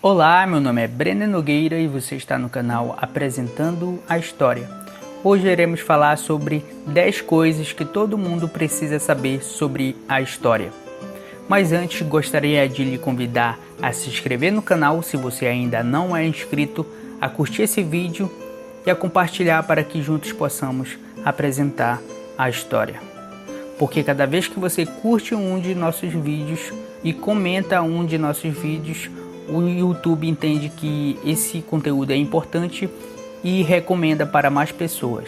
Olá, meu nome é Brenner Nogueira e você está no canal Apresentando a História. Hoje iremos falar sobre 10 coisas que todo mundo precisa saber sobre a história. Mas antes, gostaria de lhe convidar a se inscrever no canal se você ainda não é inscrito, a curtir esse vídeo e a compartilhar para que juntos possamos apresentar a história. Porque cada vez que você curte um de nossos vídeos e comenta um de nossos vídeos, o YouTube entende que esse conteúdo é importante e recomenda para mais pessoas.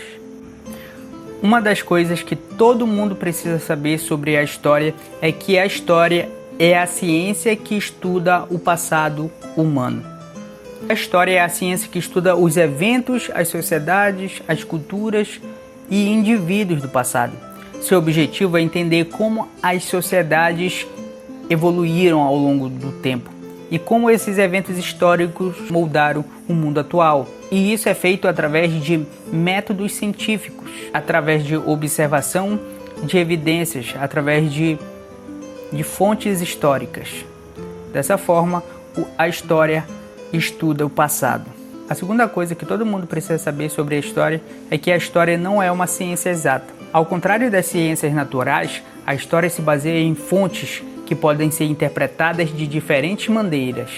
Uma das coisas que todo mundo precisa saber sobre a história é que a história é a ciência que estuda o passado humano. A história é a ciência que estuda os eventos, as sociedades, as culturas e indivíduos do passado. Seu objetivo é entender como as sociedades evoluíram ao longo do tempo e como esses eventos históricos moldaram o mundo atual. E isso é feito através de métodos científicos, através de observação de evidências, através de fontes históricas. Dessa forma, a história estuda o passado. A segunda coisa que todo mundo precisa saber sobre a história é que a história não é uma ciência exata. Ao contrário das ciências naturais, a história se baseia em fontes que podem ser interpretadas de diferentes maneiras.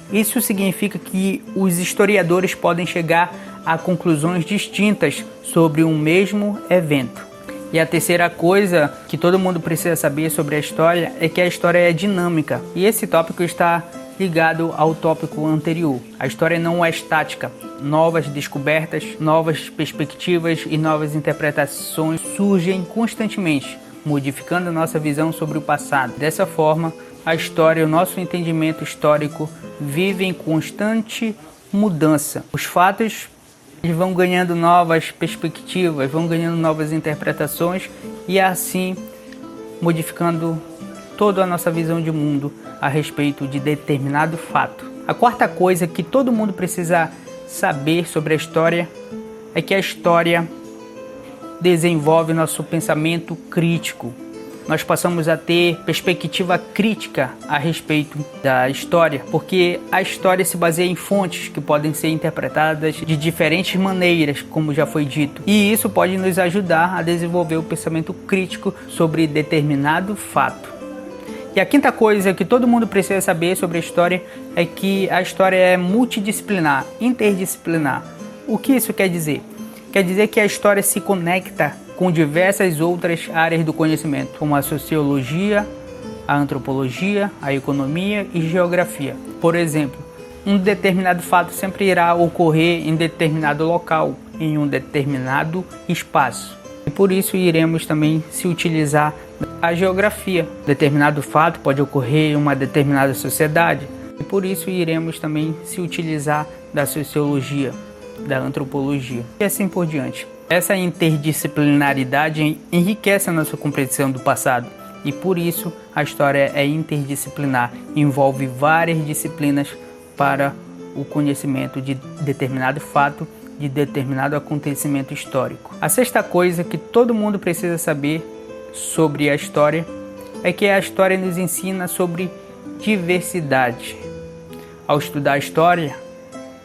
Isso significa que os historiadores podem chegar a conclusões distintas sobre um mesmo evento. E a terceira coisa que todo mundo precisa saber sobre a história é que a história é dinâmica. E esse tópico está ligado ao tópico anterior. A história não é estática. Novas descobertas, novas perspectivas e novas interpretações surgem constantemente, modificando nossa visão sobre o passado. Dessa forma, a história e o nosso entendimento histórico vivem em constante mudança. Os fatos vão ganhando novas perspectivas, vão ganhando novas interpretações e assim modificando toda a nossa visão de mundo a respeito de determinado fato. A quarta coisa que todo mundo precisa saber sobre a história é que a história desenvolve nosso pensamento crítico. Nós passamos a ter perspectiva crítica a respeito da história, porque a história se baseia em fontes que podem ser interpretadas de diferentes maneiras, como já foi dito. E isso pode nos ajudar a desenvolver o pensamento crítico sobre determinado fato. E a quinta coisa que todo mundo precisa saber sobre a história é que a história é multidisciplinar, interdisciplinar. O que isso quer dizer? Quer dizer que a história se conecta com diversas outras áreas do conhecimento, como a sociologia, a antropologia, a economia e geografia. Por exemplo, um determinado fato sempre irá ocorrer em determinado local, em um determinado espaço. E por isso iremos também se utilizar a geografia. Determinado fato pode ocorrer em uma determinada sociedade. E por isso iremos também se utilizar da sociologia, da antropologia e assim por diante. Essa interdisciplinaridade enriquece a nossa compreensão do passado e por isso a história é interdisciplinar, envolve várias disciplinas para o conhecimento de determinado fato, de determinado acontecimento histórico. A sexta coisa que todo mundo precisa saber sobre a história é que a história nos ensina sobre diversidade. Ao estudar a história,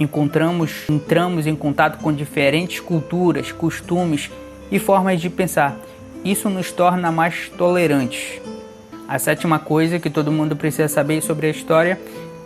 entramos em contato com diferentes culturas, costumes e formas de pensar. Isso nos torna mais tolerantes. A sétima coisa que todo mundo precisa saber sobre a história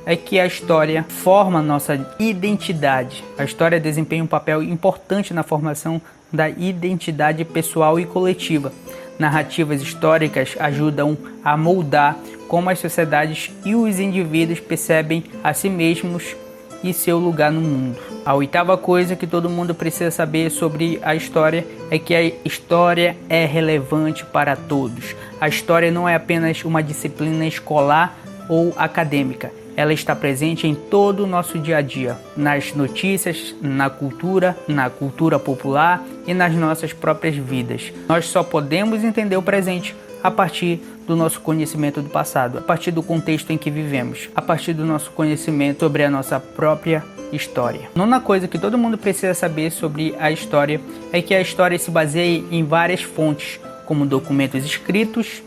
é que a história forma nossa identidade. A história desempenha um papel importante na formação da identidade pessoal e coletiva. Narrativas históricas ajudam a moldar como as sociedades e os indivíduos percebem a si mesmos e seu lugar no mundo. A oitava coisa que todo mundo precisa saber sobre a história é que a história é relevante para todos. A história não é apenas uma disciplina escolar ou acadêmica. Ela está presente em todo o nosso dia a dia, nas notícias, na cultura popular e nas nossas próprias vidas. Nós só podemos entender o presente a partir do nosso conhecimento do passado, a partir do contexto em que vivemos, a partir do nosso conhecimento sobre a nossa própria história. Nona coisa que todo mundo precisa saber sobre a história é que a história se baseia em várias fontes, como documentos escritos,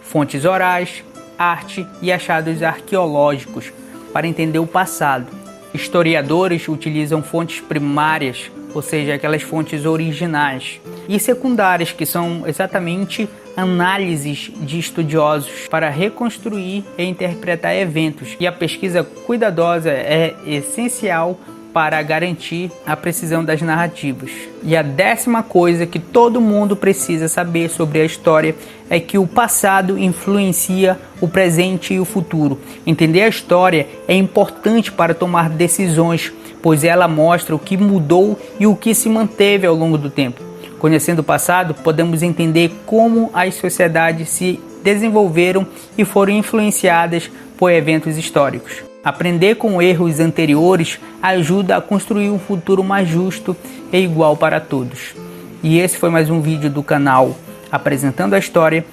fontes orais, arte e achados arqueológicos. para entender o passado. Historiadores utilizam fontes primárias, ou seja, aquelas fontes originais, e secundárias, que são exatamente análises de estudiosos para reconstruir e interpretar eventos. E a pesquisa cuidadosa é essencial para garantir a precisão das narrativas. E a 10ª coisa que todo mundo precisa saber sobre a história é que o passado influencia o presente e o futuro. Entender a história é importante para tomar decisões, pois ela mostra o que mudou e o que se manteve ao longo do tempo. Conhecendo o passado, podemos entender como as sociedades se desenvolveram e foram influenciadas por eventos históricos. Aprender com erros anteriores ajuda a construir um futuro mais justo e igual para todos. E esse foi mais um vídeo do canal Apresentando a História.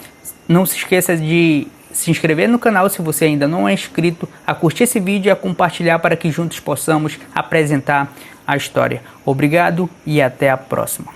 Não se esqueça de se inscrever no canal se você ainda não é inscrito, a curtir esse vídeo e a compartilhar para que juntos possamos apresentar a história. Obrigado e até a próxima.